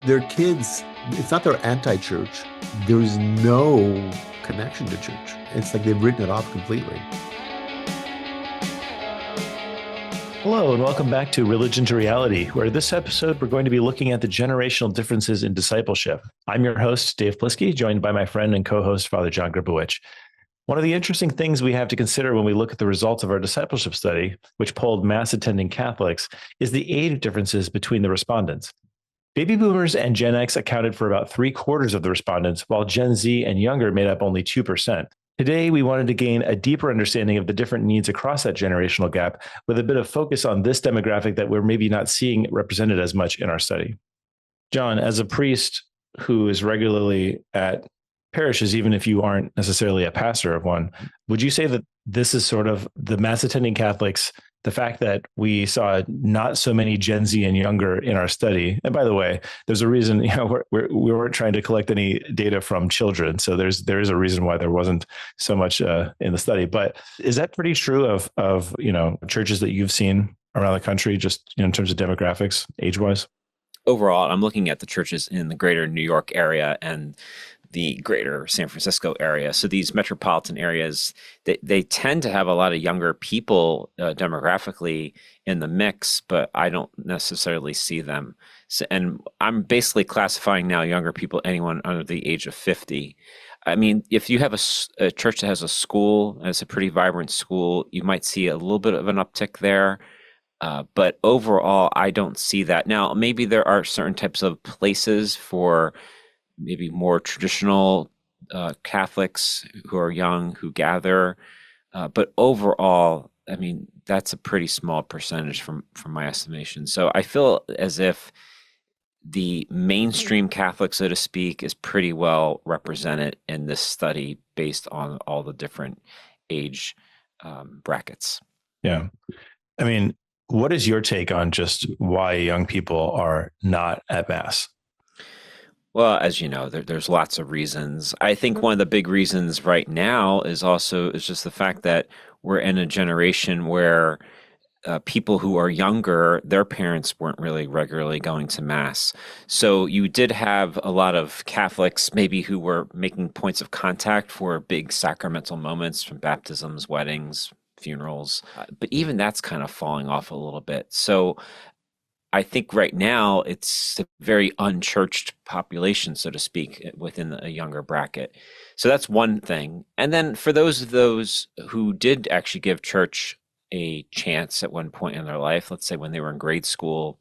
Their kids, it's not they're anti-church. There's no connection to church. It's like they've written it off completely. Hello, and welcome back to Religion to Reality, where this episode we're going to be looking at the generational differences in discipleship. I'm your host, Dave Plisky, joined by my friend and co-host, Father John Gribowich. One of the interesting things we have to consider when we look at the results of our discipleship study, which polled mass-attending Catholics, is the age differences between the respondents. Baby boomers and Gen X accounted for about 3/4 of the respondents, while Gen Z and younger made up only 2%. Today, we wanted to gain a deeper understanding of the different needs across that generational gap with a bit of focus on this demographic that we're maybe not seeing represented as much in our study. John, as a priest who is regularly at parishes, even if you aren't necessarily a pastor of one, would you say that this is sort of the mass attending Catholics, the fact that we saw not so many Gen Z and younger in our study? And by the way, there's a reason, we weren't trying to collect any data from children. So there is a reason why there wasn't so much in the study. But is that pretty true of churches that you've seen around the country, just in terms of demographics, age-wise? Overall, I'm looking at the churches in the greater New York area and the greater San Francisco area. So these metropolitan areas, they tend to have a lot of younger people demographically in the mix, but I don't necessarily see them. So, and I'm basically classifying now younger people, anyone under the age of 50. I mean, if you have a church that has a school, and it's a pretty vibrant school, you might see a little bit of an uptick there. But overall, I don't see that. Now, maybe there are certain types of places for maybe more traditional Catholics who are young, who gather. But overall, I mean, that's a pretty small percentage from my estimation. So I feel as if the mainstream Catholic, so to speak, is pretty well represented in this study based on all the different age brackets. Yeah. I mean, what is your take on just why young people are not at Mass? Well, as you know, there's lots of reasons. I think one of the big reasons right now is just the fact that we're in a generation where people who are younger, their parents weren't really regularly going to Mass. So you did have a lot of Catholics maybe who were making points of contact for big sacramental moments from baptisms, weddings, funerals. But even that's kind of falling off a little bit. So I think right now it's a very unchurched population, so to speak, within a younger bracket. So that's one thing. And then for those who did actually give church a chance at one point in their life, let's say when they were in grade school,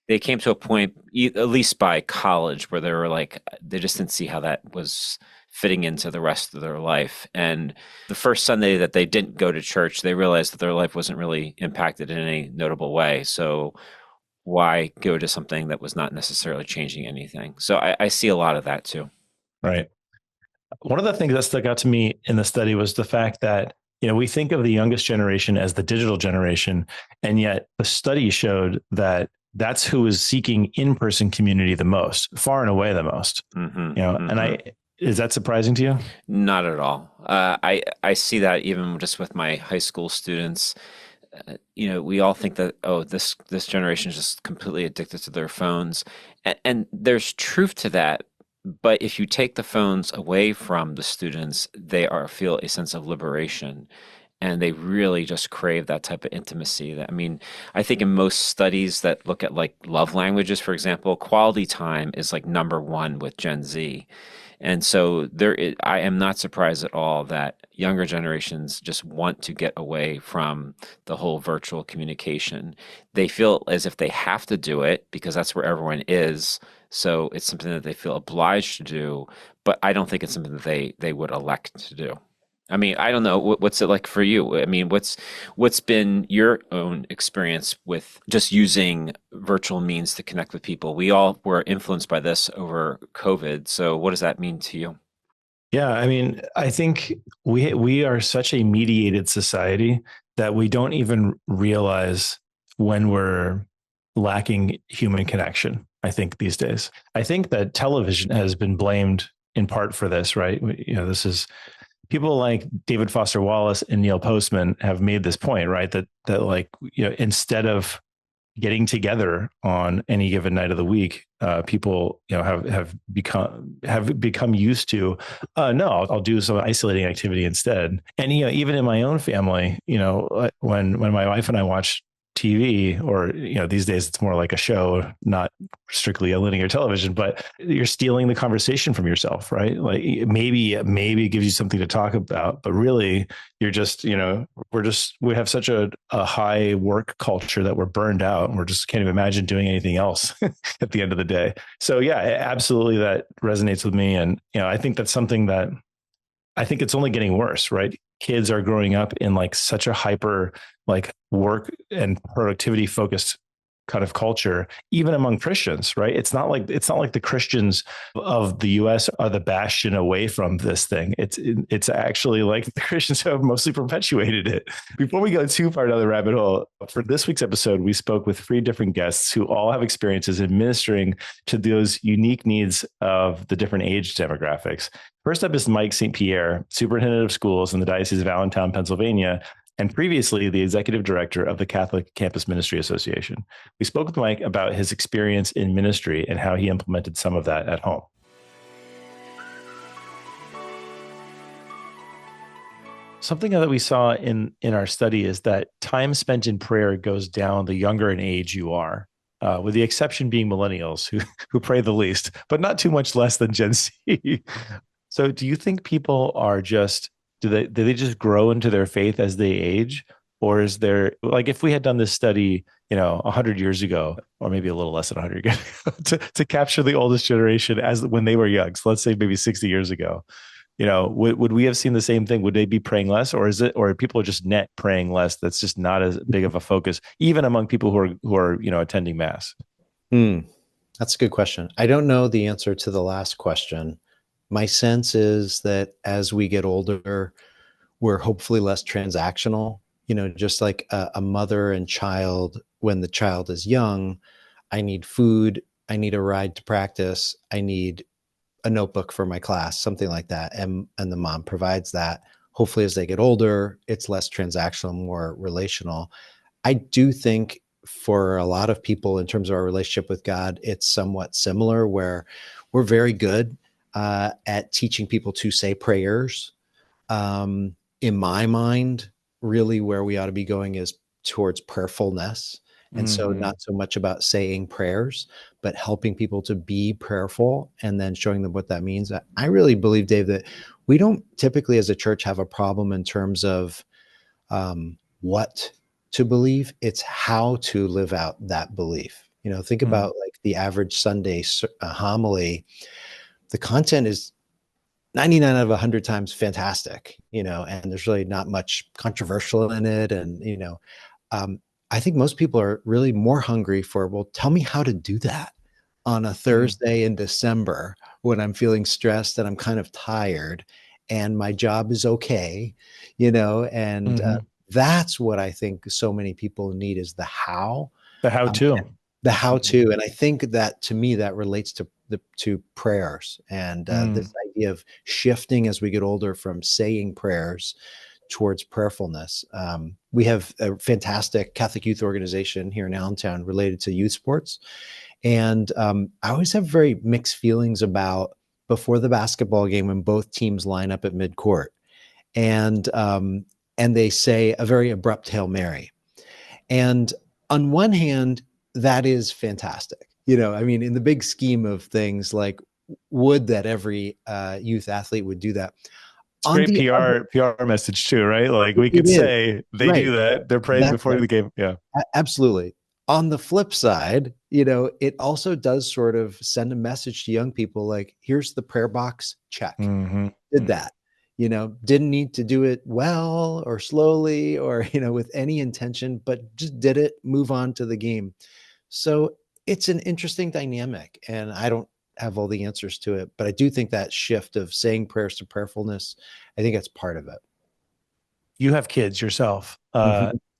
they came to a point, at least by college, where they were like, they just didn't see how that was fitting into the rest of their life. And the first Sunday that they didn't go to church, they realized that their life wasn't really impacted in any notable way. So why go to something that was not necessarily changing anything? So I see a lot of that too. Right. One of the things that stuck out to me in the study was the fact that, we think of the youngest generation as the digital generation, and yet the study showed that that's who is seeking in-person community the most, far and away the most. And is that surprising to you? Not at all. I see that even just with my high school students. We all think that, this generation is just completely addicted to their phones. And there's truth to that. But if you take the phones away from the students, they feel a sense of liberation. And they really just crave that type of intimacy. I think in most studies that look at like love languages, for example, quality time is like number one with Gen Z. And so I am not surprised at all that younger generations just want to get away from the whole virtual communication. They feel as if they have to do it because that's where everyone is. So it's something that they feel obliged to do, but I don't think it's something that they would elect to do. I don't know. What's it like for you? What's been your own experience with just using virtual means to connect with people? We all were influenced by this over COVID. So what does that mean to you? Yeah, I think we are such a mediated society that we don't even realize when we're lacking human connection, I think, these days. I think that television has been blamed in part for this, right? This is people like David Foster Wallace and Neil Postman have made this point, right? That instead of getting together on any given night of the week, people, have become used to, no, I'll do some isolating activity instead. And, even in my own family, when my wife and I watch TV, or, these days it's more like a show, not strictly a linear television, but you're stealing the conversation from yourself, right? Like maybe it gives you something to talk about, but really you're just, we have such a high work culture that we're burned out and we're just can't even imagine doing anything else at the end of the day. So yeah, absolutely. That resonates with me. And, I think that's something that I think it's only getting worse, right? Kids are growing up in like such a hyper, like work and productivity focused kind of culture, even among Christians, right? It's not like the Christians of the US are the bastion away from this thing. It's actually like the Christians have mostly perpetuated it. Before we go too far down the rabbit hole, for this week's episode, we spoke with 3 different guests who all have experiences in ministering to those unique needs of the different age demographics. First up is Mike St. Pierre, superintendent of schools in the Diocese of Allentown, Pennsylvania, and previously the executive director of the Catholic Campus Ministry Association. We spoke with Mike about his experience in ministry and how he implemented some of that at home. Something that we saw in our study is that time spent in prayer goes down the younger in age you are, with the exception being millennials who pray the least, but not too much less than Gen Z. So do you think people are just, do they just grow into their faith as they age? Or is there, like, if we had done this study, 100 years ago, or maybe a little less than 100 years ago, to capture the oldest generation as when they were young, so let's say maybe 60 years ago, would we have seen the same thing? Would they be praying less, or are people just net praying less? That's just not as big of a focus, even among people who are attending mass. That's a good question. I don't know the answer to the last question. My sense is that as we get older, we're hopefully less transactional. Just like a mother and child, when the child is young, I need food, I need a ride to practice, I need a notebook for my class, something like that. And the mom provides that. Hopefully, as they get older, it's less transactional, more relational. I do think for a lot of people, in terms of our relationship with God, it's somewhat similar, where we're very good at teaching people to say prayers. In my mind, really where we ought to be going is towards prayerfulness. And so not so much about saying prayers, but helping people to be prayerful and then showing them what that means. I really believe, Dave, that we don't typically as a church have a problem in terms of what to believe. It's how to live out that belief. Think about like the average Sunday homily. The content is 99 out of 100 times fantastic, and there's really not much controversial in it. And, I think most people are really more hungry for, well, tell me how to do that on a Thursday in December when I'm feeling stressed and I'm kind of tired and my job is okay, and that's what I think so many people need is the how. The how-to. The how-to. And I think that to me, that relates to prayers and this idea of shifting as we get older from saying prayers towards prayerfulness. We have a fantastic Catholic youth organization here in Allentown related to youth sports. And I always have very mixed feelings about before the basketball game when both teams line up at midcourt and they say a very abrupt Hail Mary. And on one hand, that is fantastic. In the big scheme of things, like would that every youth athlete would do that. It's great PR message too, right? Like we could say they do that. They're praying before the game. Yeah, absolutely. On the flip side, it also does sort of send a message to young people like, here's the prayer box, check. Did that, didn't need to do it well or slowly or, with any intention, but just did it, move on to the game. So it's an interesting dynamic and I don't have all the answers to it, but I do think that shift of saying prayers to prayerfulness, I think that's part of it. You have kids yourself.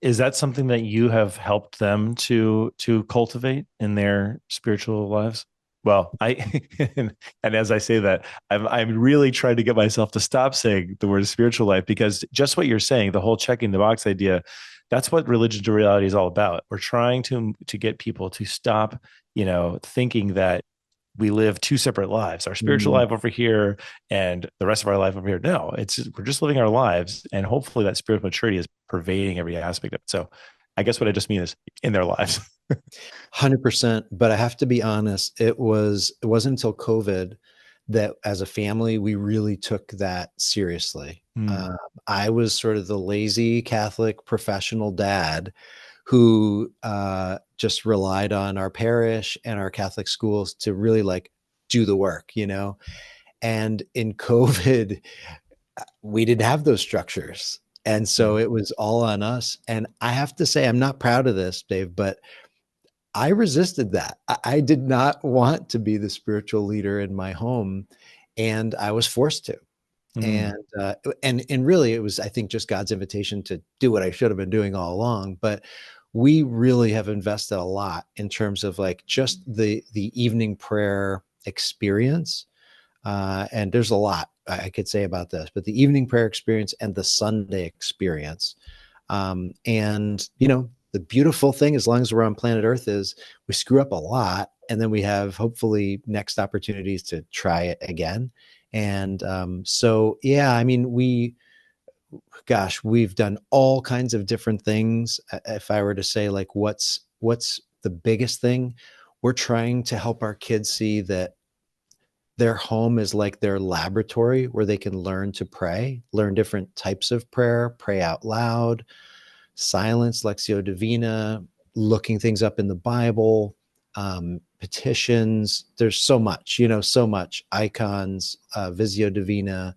Is that something that you have helped them to cultivate in their spiritual lives? Well, and as I say that, I'm really trying to get myself to stop saying the word spiritual life, because just what you're saying, the whole checking the box idea, That's what religion to reality is all about. We're trying to get people to stop, thinking that we live two separate lives, our spiritual Mm. life over here and the rest of our life over here. No, we're just living our lives. And hopefully that spiritual maturity is pervading every aspect of it. So I guess what I just mean is in their lives. 100%. But I have to be honest, it wasn't until COVID that as a family, we really took that seriously. Mm. I was sort of the lazy Catholic professional dad who just relied on our parish and our Catholic schools to really like do the work, And in COVID, we didn't have those structures. And so it was all on us. And I have to say, I'm not proud of this, Dave, but I resisted that. I did not want to be the spiritual leader in my home, and I was forced to. Mm. And really, it was, I think, just God's invitation to do what I should have been doing all along. But we really have invested a lot in terms of like just the evening prayer experience. And there's a lot I could say about this, but the evening prayer experience and the Sunday experience. And the beautiful thing, as long as we're on planet Earth, is we screw up a lot, and then we have hopefully next opportunities to try it again. And so, yeah, I mean, we've done all kinds of different things. If I were to say, like, what's the biggest thing, we're trying to help our kids see that their home is like their laboratory where they can learn to pray, learn different types of prayer, pray out loud, silence, Lectio Divina, looking things up in the Bible, petitions. There's so much, so much, icons, Visio Divina.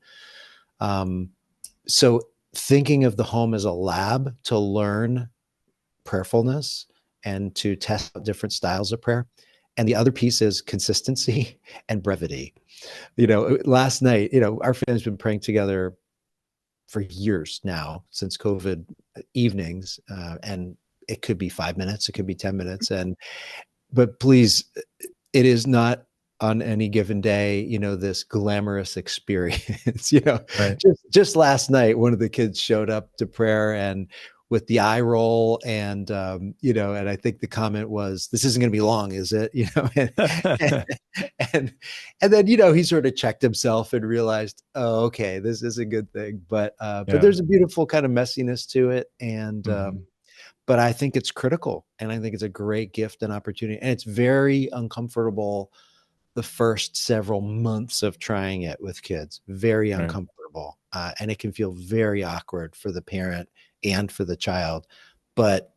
So thinking of the home as a lab to learn prayerfulness and to test out different styles of prayer. And the other piece is consistency and brevity. Last night, our family's been praying together for years now, since COVID evenings. And it could be 5 minutes, it could be 10 minutes. But please, it is not on any given day, this glamorous experience, Right. just last night, one of the kids showed up to prayer and with the eye roll and, and I think the comment was, "This isn't going to be long, is it?" And then, he sort of checked himself and realized, oh, okay, this is a good thing. But there's a beautiful kind of messiness to it. And, but I think it's critical, and I think it's a great gift and opportunity. And it's very uncomfortable the first several months of trying it with kids, very uncomfortable. And it can feel very awkward for the parent and for the child, but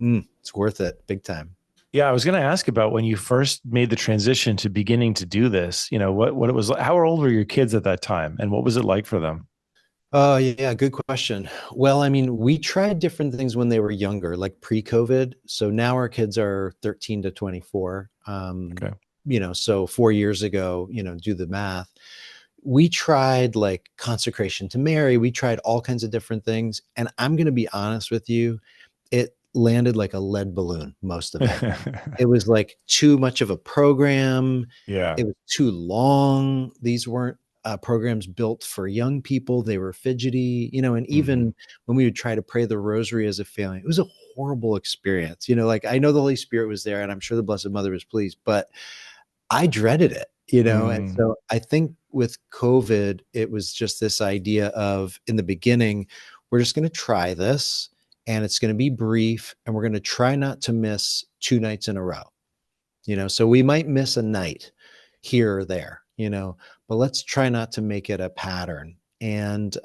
it's worth it big time. Yeah, I was going to ask about when you first made the transition to beginning to do this, what it was like. How old were your kids at that time, and what was it like for them? Oh, yeah, good question. Well, I mean, we tried different things when they were younger, like pre-COVID. So now our kids are 13 to 24. Okay. So 4 years ago, do the math. We tried like consecration to Mary. We tried all kinds of different things. And I'm going to be honest with you, it landed like a lead balloon, most of it. It was like too much of a program. Yeah. It was too long. These weren't programs built for young people. They were fidgety, and even when we would try to pray the rosary as a family, it was a horrible experience. Like, I know the Holy Spirit was there and I'm sure the Blessed Mother was pleased, but I dreaded it, and so I think with COVID, it was just this idea of, in the beginning, we're just going to try this and it's going to be brief and we're going to try not to miss 2 nights in a row, so we might miss a night here or there, but let's try not to make it a pattern. And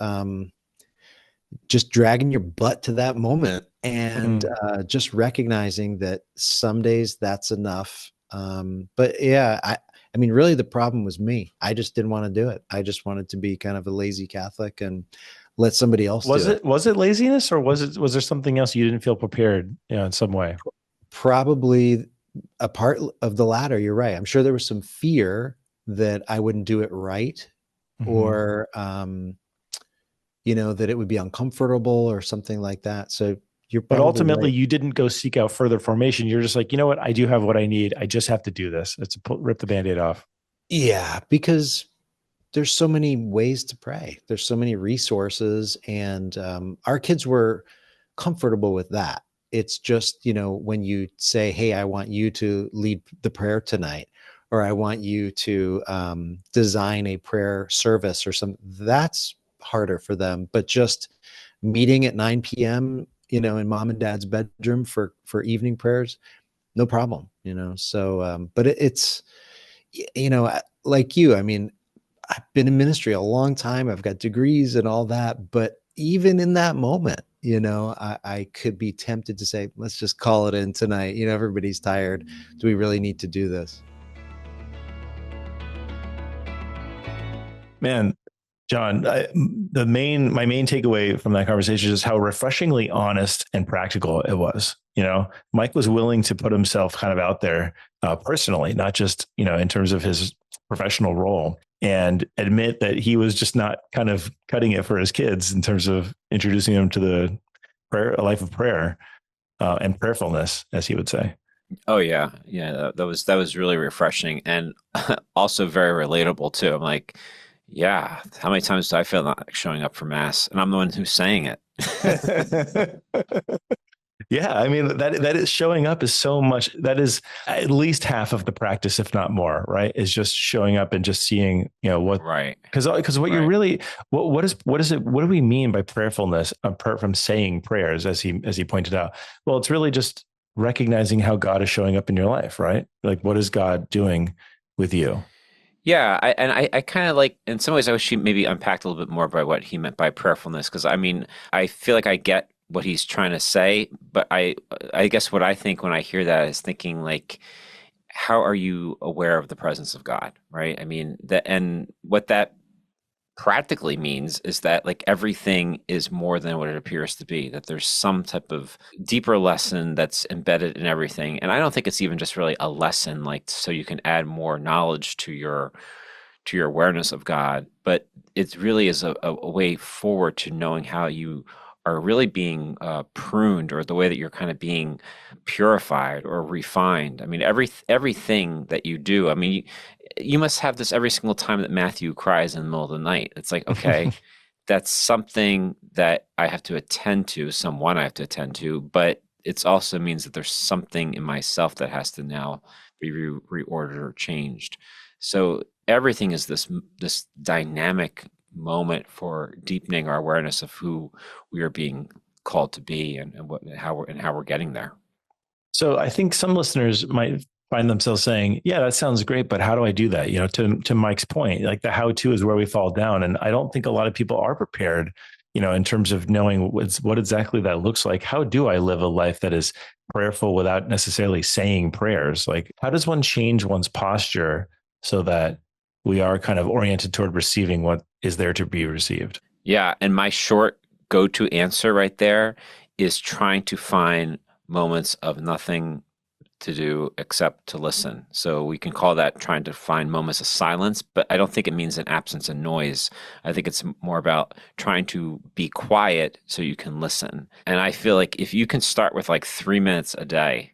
just dragging your butt to that moment and just recognizing that some days that's enough. But yeah, I mean, really the problem was me. I just didn't want to do it. I just wanted to be kind of a lazy Catholic and let somebody else do it. Was it laziness, or was there something else you didn't feel prepared, in some way? Probably a part of the latter. You're right. I'm sure there was some fear that I wouldn't do it right, or, that it would be uncomfortable or something like that. So but ultimately you didn't go seek out further formation. You're just like, you know what? I do have what I need. I just have to do this. It's rip the Band-Aid off. Yeah. Because there's so many ways to pray. There's so many resources. And our kids were comfortable with that. It's just, when you say, hey, I want you to lead the prayer tonight, or I want you to design a prayer service or something, that's harder for them. But just meeting at 9 p.m., in mom and dad's bedroom for evening prayers, no problem, So, but it's, like you, I mean, I've been in ministry a long time. I've got degrees and all that. But even in that moment, I could be tempted to say, let's just call it in tonight. Everybody's tired. Do we really need to do this? Man, John, my main takeaway from that conversation is how refreshingly honest and practical it was. Mike was willing to put himself kind of out there personally, not just, in terms of his professional role, and admit that he was just not kind of cutting it for his kids in terms of introducing them to a life of prayer and prayerfulness, as he would say. Oh yeah. That was really refreshing, and also very relatable too. I'm like, yeah, how many times do I feel not showing up for mass, and I'm the one who's saying it? Yeah, I mean, that is showing up is so much. That is at least half of the practice, if not more. Right? Is just showing up and just seeing, what. Right. Because what you're really what is it? What do we mean by prayerfulness apart from saying prayers, as he pointed out? Well, it's really just recognizing how God is showing up in your life, right? Like, what is God doing with you? Yeah, I kind of like, in some ways, I wish he maybe unpacked a little bit more by what he meant by prayerfulness, because I mean, I feel like I get what he's trying to say, but I guess what I think when I hear that is thinking like, how are you aware of the presence of God, right? I mean, and what that practically means is that like everything is more than what it appears to be, that there's some type of deeper lesson that's embedded in everything. And I don't think it's even just really a lesson like so you can add more knowledge to your awareness of God, but it really is a way forward to knowing how you are really being pruned, or the way that you're kind of being purified or refined. I mean, everything that you do, I mean, you must have this every single time that Matthew cries in the middle of the night. It's like, okay, that's something that I have to attend to, someone I have to attend to, but it also means that there's something in myself that has to now be reordered or changed. So everything is this dynamic moment for deepening our awareness of who we are being called to be, and how we're getting there. So I think some listeners might find themselves saying, yeah, that sounds great, but how do I do that? To Mike's point, like the how-to is where we fall down. And I don't think a lot of people are prepared, in terms of knowing what exactly that looks like. How do I live a life that is prayerful without necessarily saying prayers? Like, how does one change one's posture so that we are kind of oriented toward receiving what is there to be received? Yeah. And my short go-to answer right there is trying to find moments of nothing to do except to listen. So we can call that trying to find moments of silence, but I don't think it means an absence of noise. I think it's more about trying to be quiet so you can listen. And I feel like if you can start with like 3 minutes a day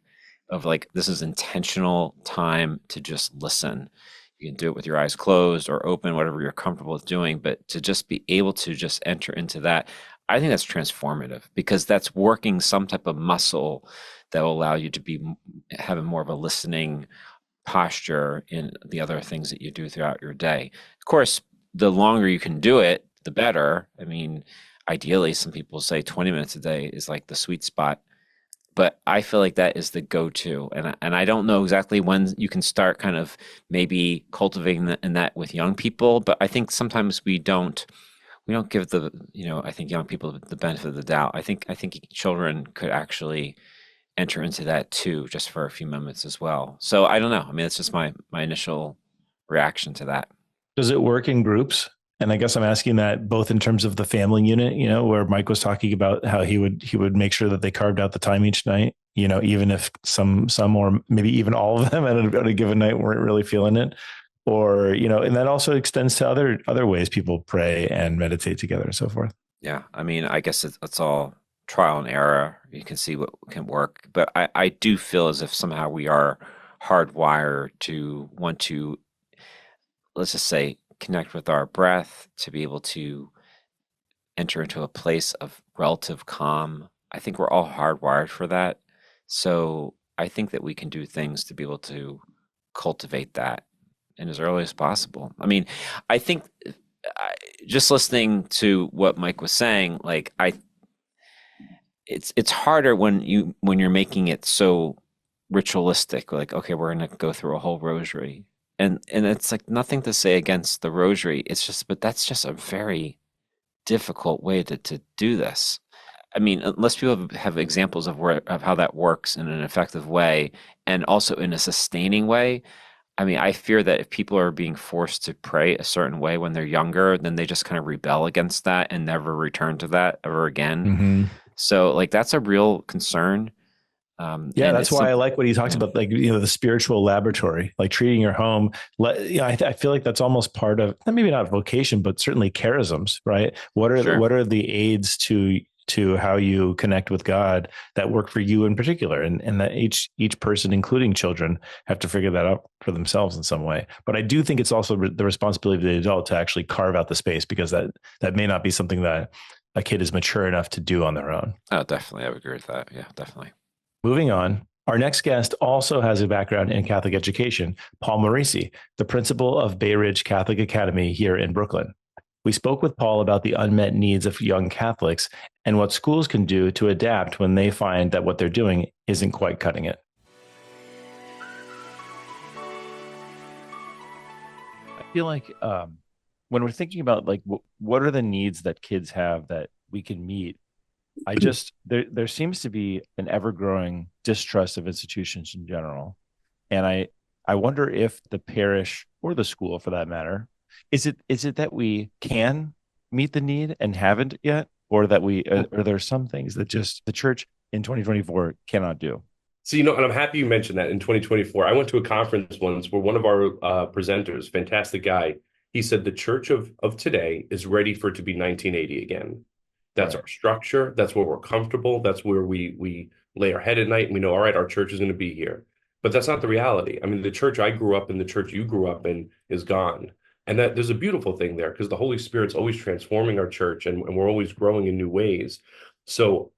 of like, this is intentional time to just listen. You can do it with your eyes closed or open, whatever you're comfortable with doing, but to just be able to just enter into that, I think that's transformative, because that's working some type of muscle that will allow you to be having more of a listening posture in the other things that you do throughout your day. Of course, the longer you can do it, the better. I mean, ideally, some people say 20 minutes a day is like the sweet spot, but I feel like that is the go-to. And I don't know exactly when you can start kind of maybe cultivating that with young people, but I think sometimes we don't give I think young people the benefit of the doubt. I think children could actually enter into that too, just for a few moments as well. So I don't know. I mean, it's just my initial reaction to that. Does it work in groups? And I guess I'm asking that both in terms of the family unit, where Mike was talking about how he would make sure that they carved out the time each night, even if some or maybe even all of them at a given night weren't really feeling it. Or, and that also extends to other ways people pray and meditate together and so forth. Yeah. I mean, I guess it's all trial and error. You can see what can work. But I do feel as if somehow we are hardwired to want to, let's just say, connect with our breath, to be able to enter into a place of relative calm. I think we're all hardwired for that. So I think that we can do things to be able to cultivate that in as early as possible. I mean, I think just listening to what Mike was saying, like it's harder when you're making it so ritualistic. Like, okay, we're gonna go through a whole rosary, and it's like nothing to say against the rosary. It's just, but that's just a very difficult way to do this. I mean, unless people have examples of how that works in an effective way and also in a sustaining way. I mean, I fear that if people are being forced to pray a certain way when they're younger, then they just kind of rebel against that and never return to that ever again. Mm-hmm. So, like, that's a real concern. Yeah, that's why I like what he talks yeah. about, like, the spiritual laboratory, like treating your home. I feel like that's almost part of, maybe not vocation, but certainly charisms, right? What are the aids to how you connect with God that work for you in particular, and that each person, including children, have to figure that out for themselves in some way. But I do think it's also the responsibility of the adult to actually carve out the space, because that may not be something that a kid is mature enough to do on their own. Oh, definitely. I would agree with that. Yeah, definitely. Moving on, our next guest also has a background in Catholic education, Paul Morisi, the principal of Bay Ridge Catholic Academy here in Brooklyn. We spoke with Paul about the unmet needs of young Catholics and what schools can do to adapt when they find that what they're doing isn't quite cutting it. I feel like when we're thinking about, like, what are the needs that kids have that we can meet, there seems to be an ever-growing distrust of institutions in general. And I wonder if the parish, or the school for that matter, is it that we can meet the need and haven't yet, or that or there are some things that just the church in 2024 cannot do? So, and I'm happy you mentioned that. In 2024, I went to a conference once where one of our presenters, fantastic guy, he said the church of today is ready for it to be 1980 again. That's right. Our structure. That's where we're comfortable. That's where we lay our head at night and we know, all right, our church is going to be here. But that's not the reality. I mean, the church I grew up in, the church you grew up in is gone. And that there's a beautiful thing there, because the Holy Spirit's always transforming our church, and we're always growing in new ways. So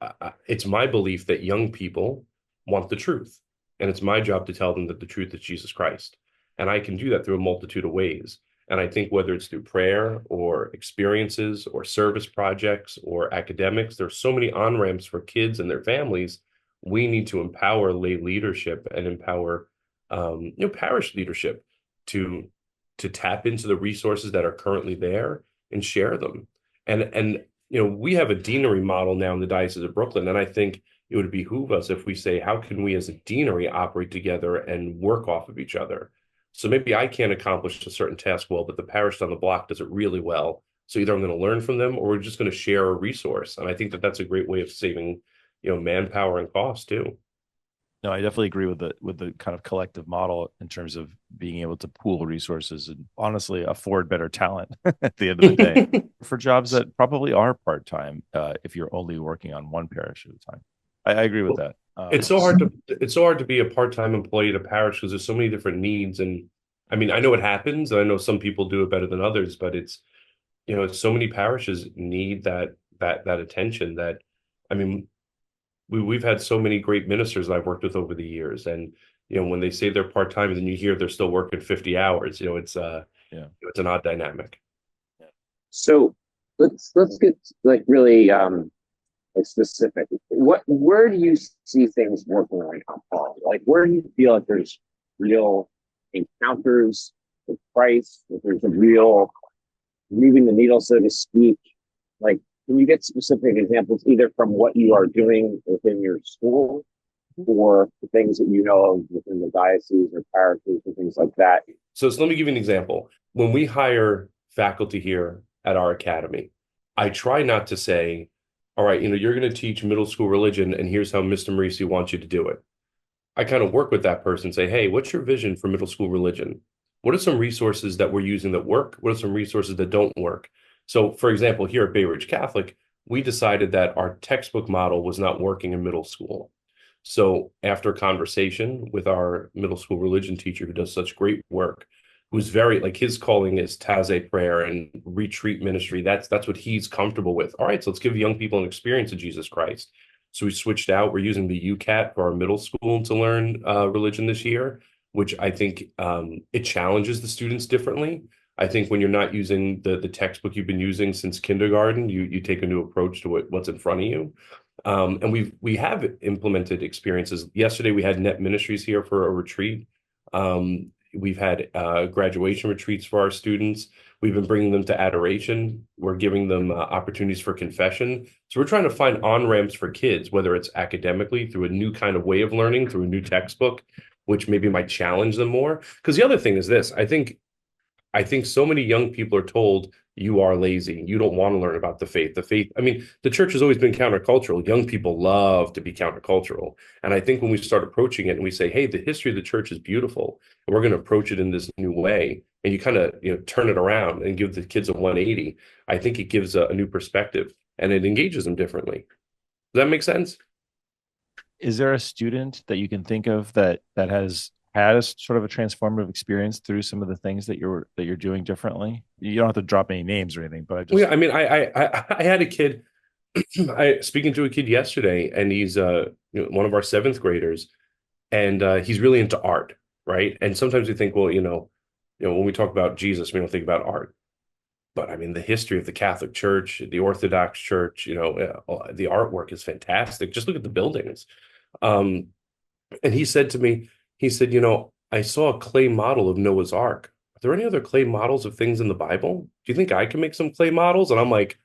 it's my belief that young people want the truth. And it's my job to tell them that the truth is Jesus Christ. And I can do that through a multitude of ways. And I think whether it's through prayer or experiences or service projects or academics, there's so many on-ramps for kids and their families. We need to empower lay leadership and empower parish leadership to tap into the resources that are currently there and share them. And we have a deanery model now in the Diocese of Brooklyn, and I think it would behoove us if we say, how can we as a deanery operate together and work off of each other? So maybe I can't accomplish a certain task well, but the parish down the block does it really well. So either I'm going to learn from them, or we're just going to share a resource. And I think that that's a great way of saving, manpower and cost too. No, I definitely agree with the kind of collective model in terms of being able to pool resources and honestly afford better talent at the end of the day for jobs that probably are part-time if you're only working on one parish at a time. I agree with that. It's so hard to be a part-time employee at a parish, because there's so many different needs. And I mean, I know it happens, and I know some people do it better than others, but it's so many parishes need that attention. That, I mean, we've had so many great ministers that I've worked with over the years, and when they say they're part-time, and then you hear they're still working 50 hours, it's an odd dynamic. So let's get like really specific. Where do you see things working right now, Paul? Like, where do you feel like there's real encounters with Christ, that there's a real moving the needle, so to speak? Like, can you get specific examples either from what you are doing within your school, or the things that you know of within the diocese or parishes and things like that? So let me give you an example. When we hire faculty here at our academy, I try not to say, all right, you're going to teach middle school religion, and here's how Mr. Morisi wants you to do it. I kind of work with that person, say, hey, what's your vision for middle school religion? What are some resources that we're using that work? What are some resources that don't work? So, for example, here at Bay Ridge Catholic, we decided that our textbook model was not working in middle school. So after a conversation with our middle school religion teacher, who does such great work, who's very, like, his calling is Taze prayer and retreat ministry. That's what he's comfortable with. All right, so let's give young people an experience of Jesus Christ. So we switched out. We're using the UCAT for our middle school to learn religion this year, which I think it challenges the students differently. I think when you're not using the textbook you've been using since kindergarten, you take a new approach to what's in front of you. And we have implemented experiences. Yesterday we had Net Ministries here for a retreat. We've had graduation retreats for our students. We've been bringing them to adoration. We're giving them opportunities for confession. So we're trying to find on-ramps for kids, whether it's academically through a new kind of way of learning, through a new textbook, which maybe might challenge them more. Because the other thing is this, I think so many young people are told you are lazy. You don't want to learn about the faith. I mean, the church has always been countercultural. Young people love to be countercultural. And I think when we start approaching it and we say, hey, the history of the church is beautiful, and we're going to approach it in this new way, and you kind of turn it around and give the kids a 180, I think it gives a new perspective and it engages them differently. Does that make sense? Is there a student that you can think of that has had a sort of a transformative experience through some of the things that you're doing differently? You don't have to drop any names or anything, but Well, yeah, I mean, I had a kid. Speaking to a kid yesterday, and he's one of our seventh graders, and he's really into art, right? And sometimes we think, well, when we talk about Jesus, we don't think about art. But I mean, the history of the Catholic Church, the Orthodox Church, the artwork is fantastic. Just look at the buildings. And he said to me, I saw a clay model of Noah's Ark. Are there any other clay models of things in the Bible? Do you think I can make some clay models? And I'm like,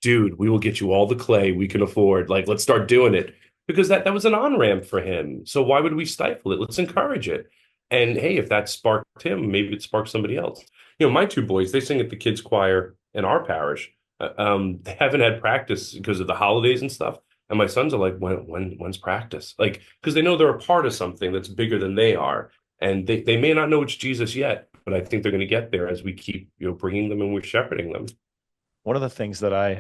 dude, we will get you all the clay we can afford. Like, let's start doing it. Because that was an on-ramp for him. So why would we stifle it? Let's encourage it. And hey, if that sparked him, maybe it sparked somebody else. My two boys, they sing at the kids' choir in our parish. They haven't had practice because of the holidays and stuff. And my sons are like, when's practice? Like, because they know they're a part of something that's bigger than they are. And they may not know it's Jesus yet, but I think they're going to get there as we keep, bringing them and we're shepherding them. One of the things that I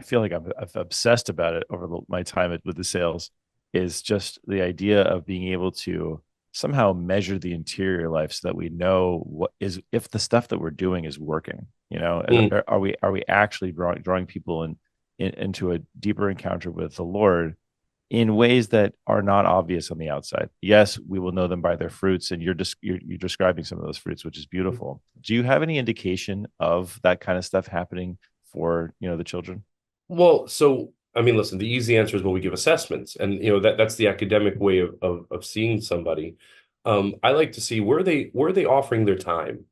feel like I've obsessed about it over my time with the sales is just the idea of being able to somehow measure the interior life so that we know if the stuff that we're doing is working. Are we actually drawing people into a deeper encounter with the Lord in ways that are not obvious on the outside? Yes, we will know them by their fruits, and you're describing some of those fruits, which is beautiful. Do you have any indication of that kind of stuff happening for the children? Well, so I mean, listen, the easy answer is we give assessments, and that's the academic way of seeing somebody. I like to see where are they offering their time.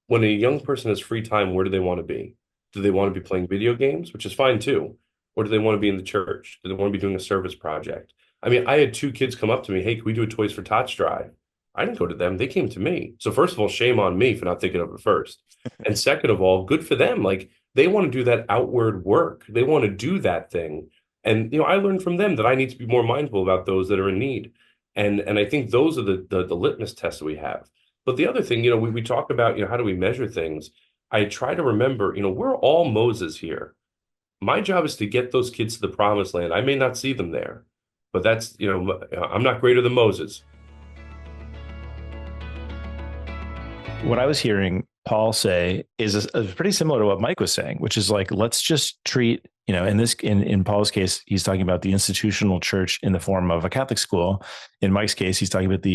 When a young person has free time, where do they want to be? Do they want to be playing video games, which is fine too? Or do they want to be in the church? Do they want to be doing a service project? I mean, I had two kids come up to me, hey, can we do a Toys for Tots drive? I didn't go to them. They came to me. So first of all, shame on me for not thinking of it first. And second of all, good for them. Like, they want to do that outward work. They want to do that thing. And, I learned from them that I need to be more mindful about those that are in need. And I think those are the litmus tests that we have. But the other thing, we talk about, how do we measure things? I try to remember, we're all Moses here. My job is to get those kids to the promised land. I may not see them there, but that's, I'm not greater than Moses. What I was hearing Paul say is pretty similar to what Mike was saying, which is like, let's just treat, in Paul's case, he's talking about the institutional church in the form of a Catholic school. In Mike's case, he's talking about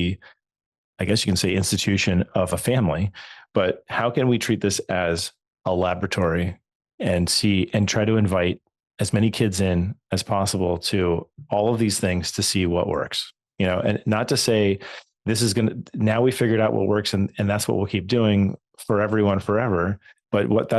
I guess you can say, institution of a family. But how can we treat this as a laboratory and try to invite as many kids in as possible to all of these things to see what works, and not to say this is now we figured out what works and that's what we'll keep doing for everyone forever. But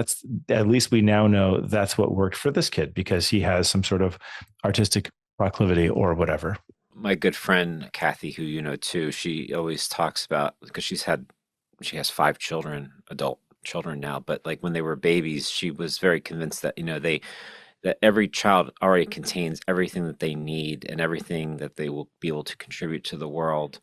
at least we now know that's what worked for this kid because he has some sort of artistic proclivity or whatever. My good friend, Kathy, who you know too, she always talks about, because she has 5 children, adult children now, but like when they were babies, she was very convinced that, that every child already contains everything that they need and everything that they will be able to contribute to the world.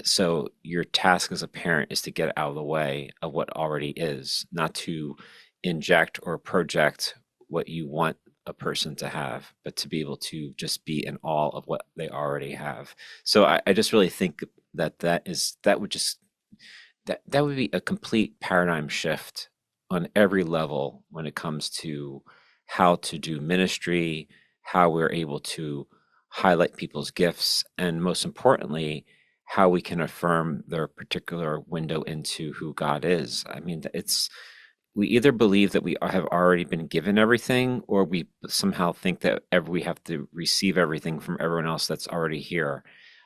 So your task as a parent is to get out of the way of what already is, not to inject or project what you want a person to have, but to be able to just be in awe of what they already have. So I just really think that would be a complete paradigm shift on every level when it comes to how to do ministry, how we're able to highlight people's gifts, and most importantly, how we can affirm their particular window into who God is. I mean, we either believe that we have already been given everything, or we somehow think that we have to receive everything from everyone else that's already here.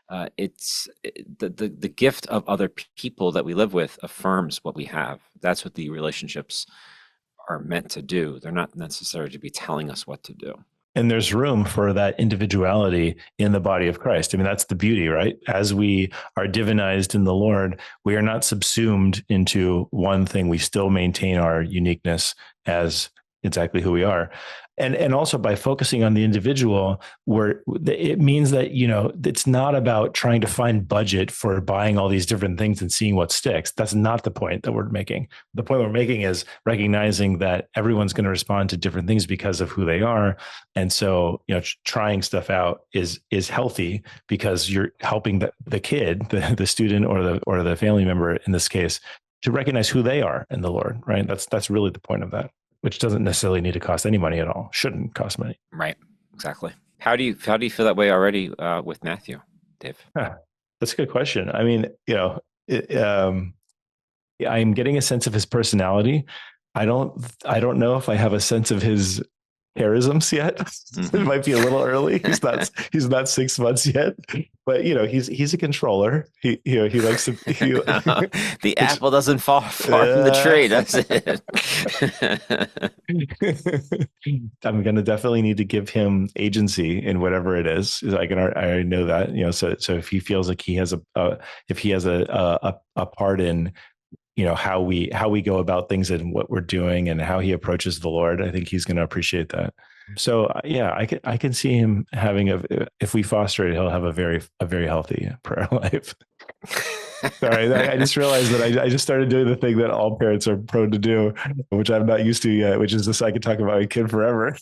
The gift of other people that we live with affirms what we have. That's what the relationships are meant to do. They're not necessarily to be telling us what to do. And there's room for that individuality in the body of Christ. I mean, that's the beauty, right? As we are divinized in the Lord, we are not subsumed into one thing. We still maintain our uniqueness as exactly who we are. And also by focusing on the individual, where it means that, it's not about trying to find budget for buying all these different things and seeing what sticks. That's not the point that we're making. The point we're making is recognizing that everyone's going to respond to different things because of who they are. And so, trying stuff out is healthy, because you're helping the kid, the student or the family member in this case, to recognize who they are in the Lord, right? That's really the point of that, which doesn't necessarily need to cost any money at all. Shouldn't cost money. Right. Exactly. How do you feel that way already with Matthew, Dave? That's a good question. I mean, I'm getting a sense of his personality. I don't know if I have a sense of his charisms yet. Mm-hmm. It might be a little early. He's not 6 months yet, but he's a controller. He likes to. The apple doesn't fall far from the tree. That's it. I'm going to definitely need to give him agency in whatever it is. I already know that. So if he feels like he has a part in how we go about things and what we're doing and how he approaches the Lord, I think he's going to appreciate that. So I can see him having if we foster it, he'll have a very healthy prayer life. Sorry, I just realized that I just started doing the thing that all parents are prone to do, which I'm not used to yet, which is I could talk about my kid forever.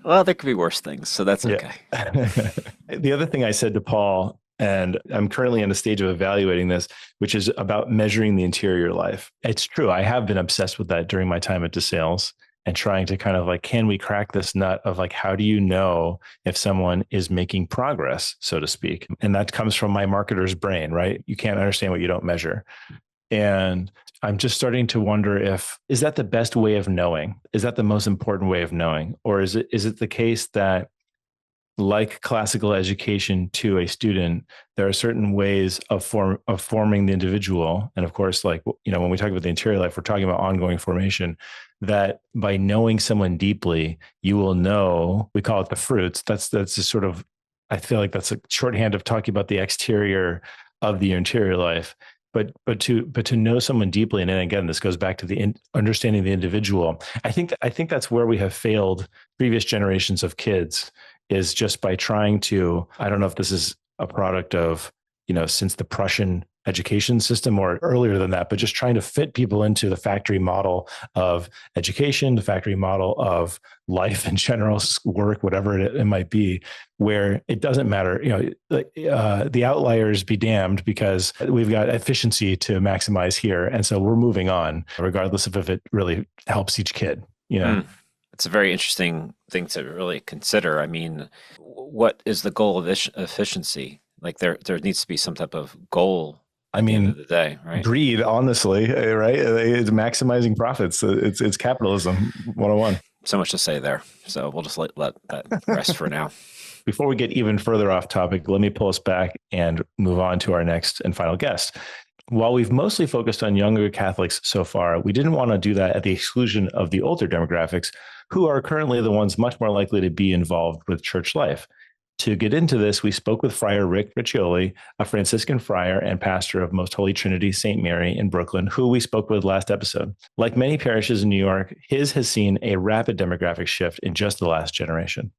Well, there could be worse things, so that's okay. Yeah. The other thing I said to Paul, and I'm currently in a stage of evaluating this, which is about measuring the interior life. It's true. I have been obsessed with that during my time at DeSales, and trying to kind of can we crack this nut of how do you know if someone is making progress, so to speak? And that comes from my marketer's brain, right? You can't understand what you don't measure. And I'm just starting to wonder is that the best way of knowing? Is that the most important way of knowing? Or is it the case that, like classical education to a student, there are certain ways of forming the individual. And of course, when we talk about the interior life, we're talking about ongoing formation, that by knowing someone deeply, you will know, we call it the fruits. That's just sort of, I feel like that's a shorthand of talking about the exterior of the interior life. But to know someone deeply, and then again, this goes back to the understanding the individual. I think that's where we have failed previous generations of kids, is just by trying to, I don't know if this is a product of, since the Prussian education system or earlier than that, but just trying to fit people into the factory model of education, the factory model of life in general, work, whatever it might be, where it doesn't matter, the outliers be damned, because we've got efficiency to maximize here. And so we're moving on, regardless of if it really helps each kid, It's a very interesting thing to really consider. I mean, what is the goal of efficiency? There needs to be some type of goal. At the end of the day, right? Greed, honestly, right? It's maximizing profits. It's capitalism 101. So much to say there. So we'll just let that rest for now. Before we get even further off topic, let me pull us back and move on to our next and final guest. While we've mostly focused on younger Catholics so far, we didn't want to do that at the exclusion of the older demographics, who are currently the ones much more likely to be involved with church life. To get into this, we spoke with Friar Rick Riccioli, a Franciscan friar and pastor of Most Holy Trinity St. Mary in Brooklyn, who we spoke with last episode. Like many parishes in New York, his has seen a rapid demographic shift in just the last generation.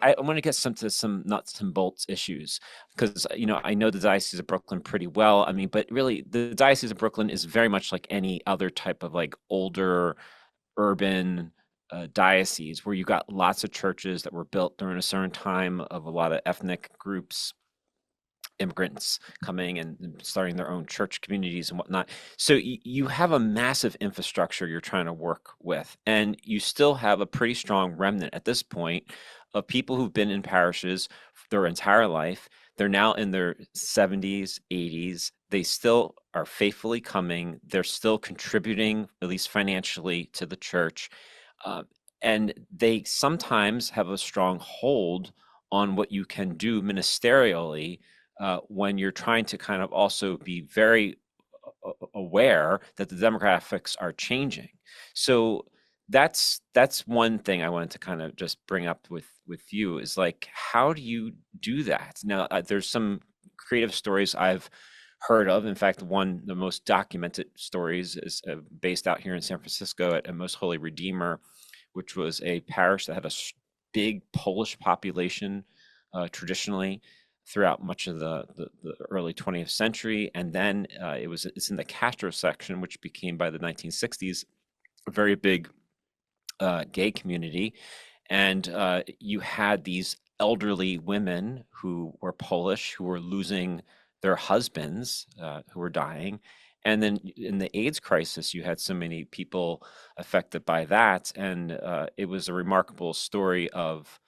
I want to get to some nuts and bolts issues, because I know the Diocese of Brooklyn pretty well. I mean, but really, the Diocese of Brooklyn is very much like any other type of older urban diocese, where you got lots of churches that were built during a certain time of a lot of ethnic groups, immigrants coming and starting their own church communities and whatnot. So you have a massive infrastructure you're trying to work with, and you still have a pretty strong remnant at this point of people who've been in parishes their entire life. They're now in their 70s, 80s. They still are faithfully coming. They're still contributing, at least financially, to the church. And they sometimes have a strong hold on what you can do ministerially when you're trying to kind of also be very aware that the demographics are changing. So that's one thing I wanted to kind of just bring up with you is like, how do you do that? Now, there's some creative stories I've heard of. In fact, one of the most documented stories is based out here in San Francisco at Most Holy Redeemer, which was a parish that had a big Polish population traditionally throughout much of the early 20th century. And then it's in the Castro section, which became by the 1960s a very big gay community. And you had these elderly women who were Polish, who were losing their husbands, who were dying. And then in the AIDS crisis, you had so many people affected by that. And it was a remarkable story of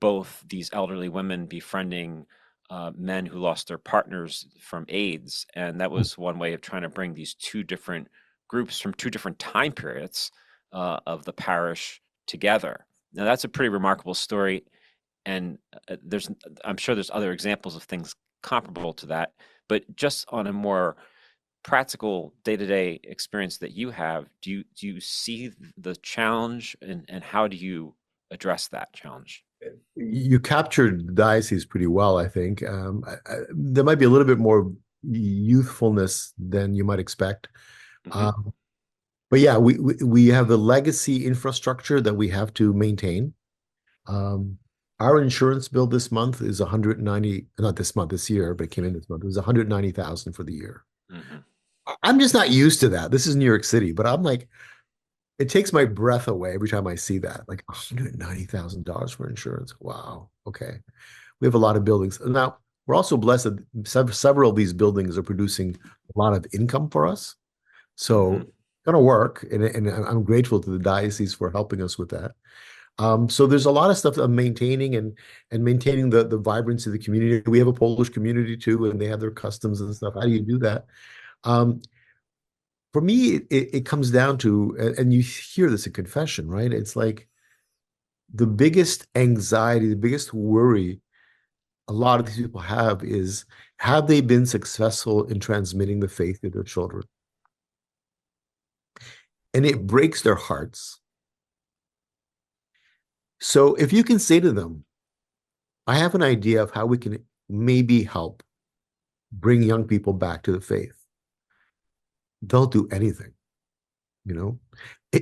both these elderly women befriending men who lost their partners from AIDS. And that was one way of trying to bring these two different groups from two different time periods of the parish together. Now, that's a pretty remarkable story. And I'm sure there's other examples of things comparable to that. But just on a more practical day-to-day experience that you have, do you see the challenge, and how do you address that challenge? You captured the diocese pretty well, I think. There might be a little bit more youthfulness than you might expect. Mm-hmm. But yeah, we have the legacy infrastructure that we have to maintain. Our insurance bill this month is 190, not this month, this year, but it came in this month. It was 190,000 for the year. Mm-hmm. I'm just not used to that. This is New York City, but I'm like, it takes my breath away every time I see that. Like $190,000 for insurance. Wow. Okay. We have a lot of buildings. Now, we're also blessed that several of these buildings are producing a lot of income for us. So it's going to work. And I'm grateful to the diocese for helping us with that. So there's a lot of stuff I'm maintaining and maintaining the vibrancy of the community. We have a Polish community too, and they have their customs and stuff. How do you do that? For me, it comes down to, and you hear this in confession, right? It's like the biggest anxiety, the biggest worry a lot of these people have they been successful in transmitting the faith to their children? And it breaks their hearts. So if you can say to them, I have an idea of how we can maybe help bring young people back to the faith, they'll do anything.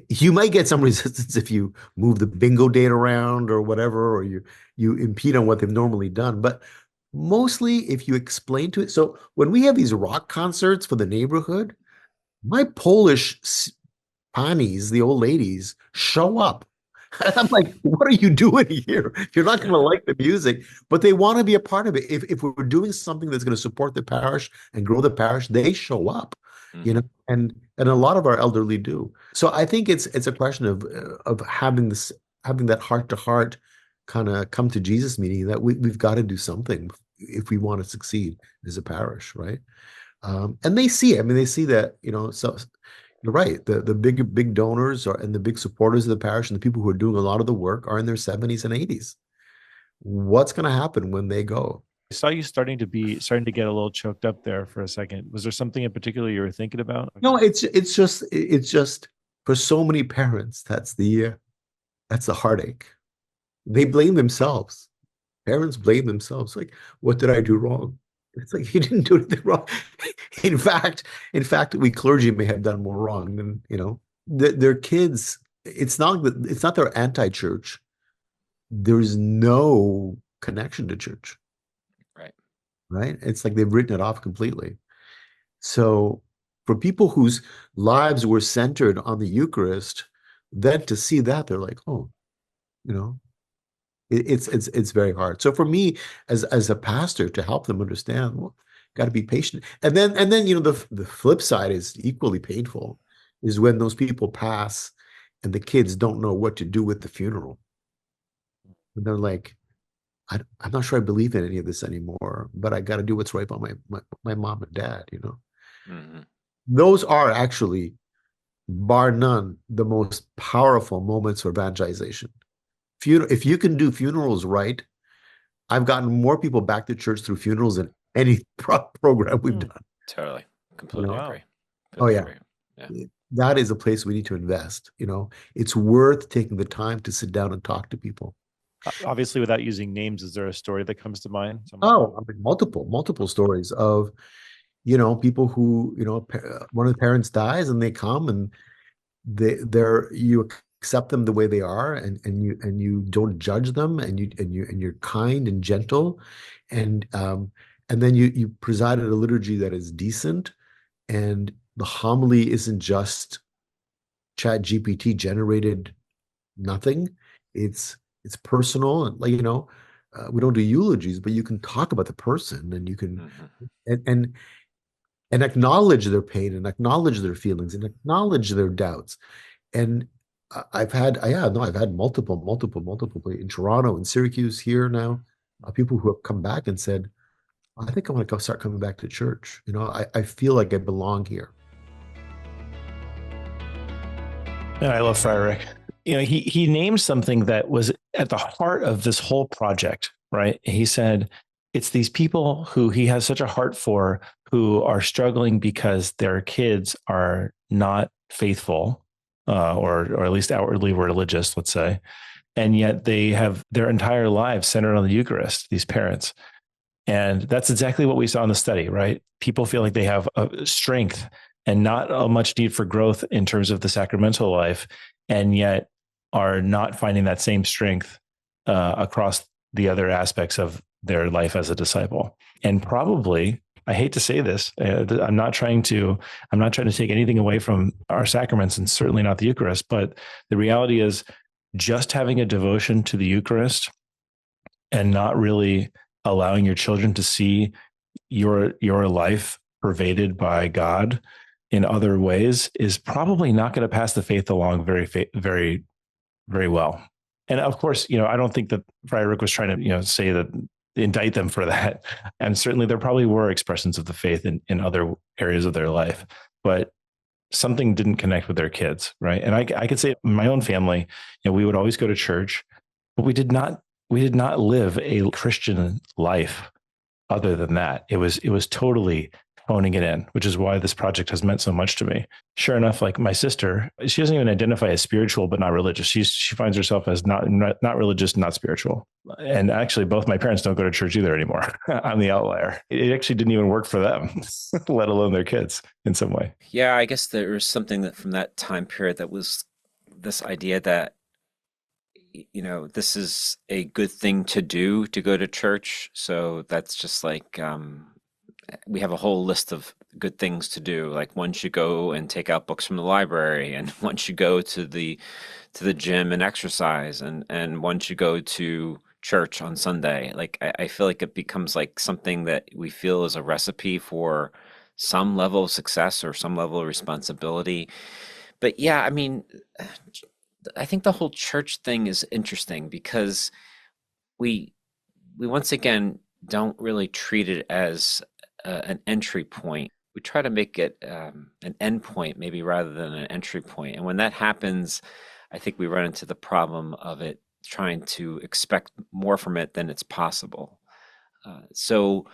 You might get some resistance if you move the bingo date around or whatever, or you impede on what they've normally done. But mostly if you explain to it. So when we have these rock concerts for the neighborhood, my Polish panis, the old ladies, show up. And I'm like, what are you doing here? You're not going to like the music, but they want to be a part of it. If we're doing something that's going to support the parish and grow the parish, they show up, and a lot of our elderly do. So I think it's a question of having that heart to heart kind of come to Jesus meeting that we've got to do something if we want to succeed as a parish, right? And they see it. I mean, they see that, so you're right. The big donors and the big supporters of the parish and the people who are doing a lot of the work are in their 70s and 80s. What's going to happen when they go? I saw you starting to get a little choked up there for a second. Was there something in particular you were thinking about? No, it's just for so many parents, that's the heartache. They blame themselves. Parents blame themselves. Like, what did I do wrong? It's like, you didn't do anything wrong. In fact, we clergy may have done more wrong than, their kids. It's not their anti-church. There's no connection to church. Right. It's like they've written it off completely. So for people whose lives were centered on the Eucharist, then to see that, they're like, oh, It's very hard. So for me, as a pastor, to help them understand, well, got to be patient. And then the flip side is equally painful, is when those people pass, and the kids don't know what to do with the funeral. And they're like, I'm not sure I believe in any of this anymore, but I got to do what's right by my mom and dad. Mhm. Those are actually, bar none, the most powerful moments for evangelization. If you can do funerals right, I've gotten more people back to church through funerals than any program we've done. Totally. You Completely know? Wow. agree. Oh Completely yeah, agree. Yeah. that is a place we need to invest. It's worth taking the time to sit down and talk to people. Obviously, without using names, is there a story that comes to mind? Oh, I mean, multiple stories of people who one of the parents dies, and they come, and you accept them the way they are, and you don't judge them, and you're kind and gentle, and then you preside at a liturgy that is decent, and the homily isn't just chat GPT generated nothing. It's personal, and we don't do eulogies, but you can talk about the person, and you can Mhm. and acknowledge their pain, and acknowledge their feelings, and acknowledge their doubts. And I've had, yeah, no, I've had multiple in Toronto and Syracuse here now, people who have come back and said, I think I want to start coming back to church. I feel like I belong here. And I love Friar Rick. He named something that was at the heart of this whole project, right? He said, it's these people who he has such a heart for, who are struggling because their kids are not faithful, or at least outwardly religious, let's say. And yet they have their entire lives centered on the Eucharist, these parents. And that's exactly what we saw in the study, right? People feel like they have a strength and not a much need for growth in terms of the sacramental life, and yet are not finding that same strength across the other aspects of their life as a disciple. And probably, I hate to say this, I'm not trying to take anything away from our sacraments, and certainly not the Eucharist, but the reality is, just having a devotion to the Eucharist and not really allowing your children to see your life pervaded by God in other ways is probably not going to pass the faith along very, very well. And of course, I don't think that Friar Rick was trying to, say that, indict them for that. And certainly there probably were expressions of the faith in other areas of their life, but something didn't connect with their kids, right? And I could say in my own family, we would always go to church, but we did not live a Christian life other than that. It was totally phoning it in, which is why this project has meant so much to me. Sure enough, like my sister, she doesn't even identify as spiritual, but not religious. She finds herself as not religious, not spiritual. And actually, both my parents don't go to church either anymore. I'm the outlier. It actually didn't even work for them, let alone their kids in some way. Yeah, I guess there was something that from that time period that was this idea that this is a good thing to do, to go to church. So that's just like we have a whole list of good things to do. Like one should go and take out books from the library, and one should go to the gym and exercise, and one should go to church on Sunday. Like I feel like it becomes like something that we feel is a recipe for some level of success or some level of responsibility. But yeah, I mean, I think the whole church thing is interesting because we once again don't really treat it as an entry point. We try to make it an end point, maybe rather than an entry point. And when that happens, I think we run into the problem of it trying to expect more from it than it's possible. So,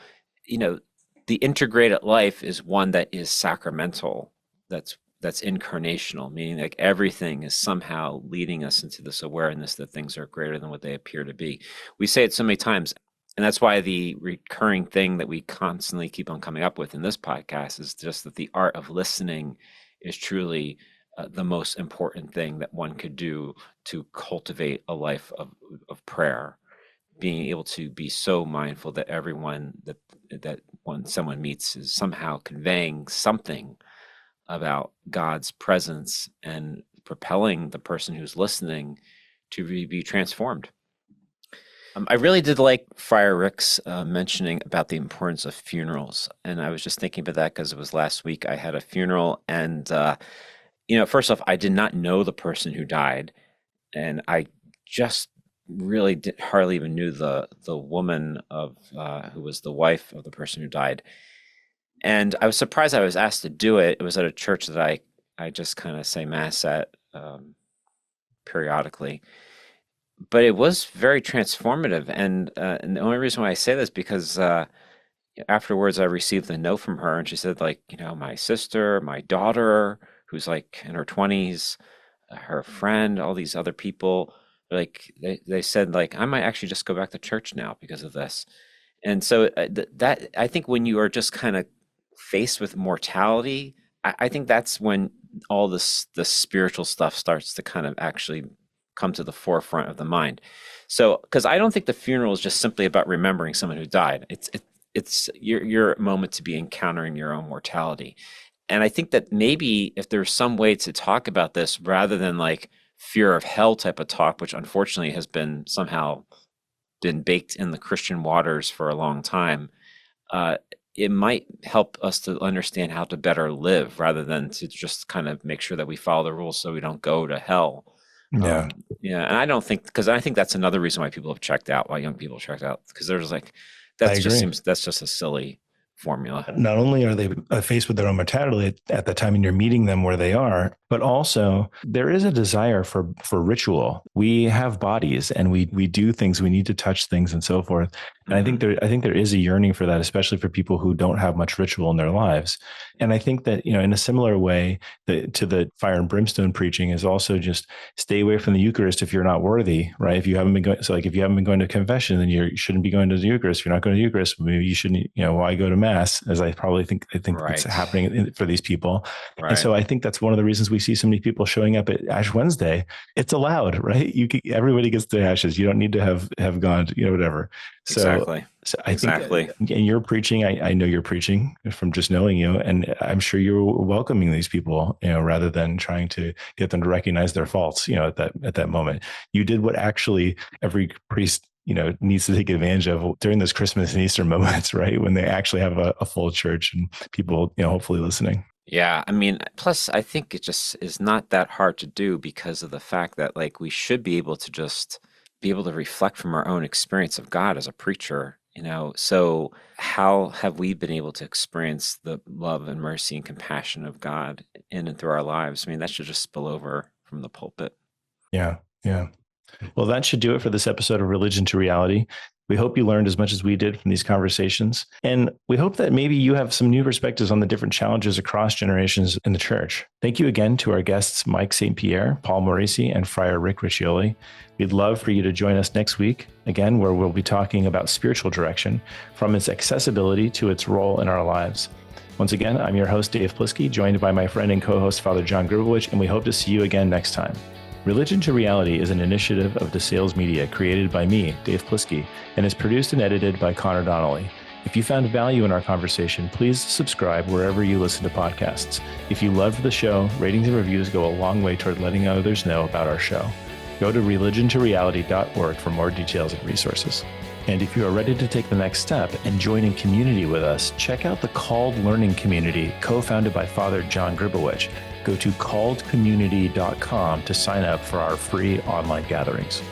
you know, the integrated life is one that is sacramental. That's incarnational, meaning like everything is somehow leading us into this awareness that things are greater than what they appear to be. We say it so many times, and that's why the recurring thing that we constantly keep on coming up with in this podcast is just that the art of listening is truly the most important thing that one could do to cultivate a life of prayer. Being able to be so mindful that everyone that someone meets is somehow conveying something about God's presence and propelling the person who's listening to be transformed. I really did like Friar Rick's mentioning about the importance of funerals. And I was just thinking about that because it was last week I had a funeral. And, first off, I did not know the person who died. And I just really hardly even knew the woman of who was the wife of the person who died. And I was surprised I was asked to do it. It was at a church that I just kind of say mass at periodically. But it was very transformative. And the only reason why I say this because afterwards I received a note from her and she said, like, my sister, my daughter, who's like in her 20s, her friend, all these other people, like they said, like, I might actually just go back to church now because of this. And so that I think when you are just kind of faced with mortality, I think that's when all the spiritual stuff starts to kind of actually come to the forefront of the mind. So, because I don't think the funeral is just simply about remembering someone who died. It's your moment to be encountering your own mortality. And I think that maybe if there's some way to talk about this rather than like fear of hell type of talk, which unfortunately has been somehow been baked in the Christian waters for a long time, it might help us to understand how to better live rather than to just kind of make sure that we follow the rules so we don't go to hell. Yeah. And I don't think, because I think that's another reason why people have checked out, why young people checked out, because there's like, that's just a silly formula. Not only are they faced with their own mortality at the time and you're meeting them where they are, but also there is a desire for ritual. We have bodies and we do things, we need to touch things and so forth. And I think there is a yearning for that, especially for people who don't have much ritual in their lives. And I think that, in a similar way to the fire and brimstone preaching is also just stay away from the Eucharist if you're not worthy, right? If you haven't been going, so like if you haven't been going to confession, then you shouldn't be going to the Eucharist. If you're not going to the Eucharist, maybe you shouldn't, why go to mass, as I think Right. it's happening for these people. Right. And so I think that's one of the reasons we see so many people showing up at Ash Wednesday. It's allowed, right? Everybody gets the ashes. You don't need to have gone to, whatever. Exactly. So I think, and you're preaching, I know you're preaching from just knowing you, and I'm sure you're welcoming these people, rather than trying to get them to recognize their faults, at that moment. You did what actually every priest, needs to take advantage of during those Christmas and Easter moments, right? When they actually have a full church and people, hopefully listening. Yeah. I mean, plus I think it just is not that hard to do because of the fact that like we should be able to just be able to reflect from our own experience of God as a preacher, so how have we been able to experience the love and mercy and compassion of God in and through our lives? I mean, that should just spill over from the pulpit. Yeah. Yeah. Well, that should do it for this episode of Religion to Reality. We hope you learned as much as we did from these conversations. And we hope that maybe you have some new perspectives on the different challenges across generations in the church. Thank you again to our guests, Mike St. Pierre, Paul Morisi, and Friar Rick Riccioli. We'd love for you to join us next week, again, where we'll be talking about spiritual direction, from its accessibility to its role in our lives. Once again, I'm your host, Dave Plisky, joined by my friend and co-host, Father John Gribowich, and we hope to see you again next time. Religion to Reality is an initiative of DeSales Media created by me, Dave Plisky, and is produced and edited by Connor Donnelly. If you found value in our conversation, please subscribe wherever you listen to podcasts. If you loved the show, ratings and reviews go a long way toward letting others know about our show. Go to religiontoreality.org for more details and resources. And if you are ready to take the next step and join in community with us, check out the Called Learning Community, co-founded by Father John Gribowich. Go to calledcommunity.com to sign up for our free online gatherings.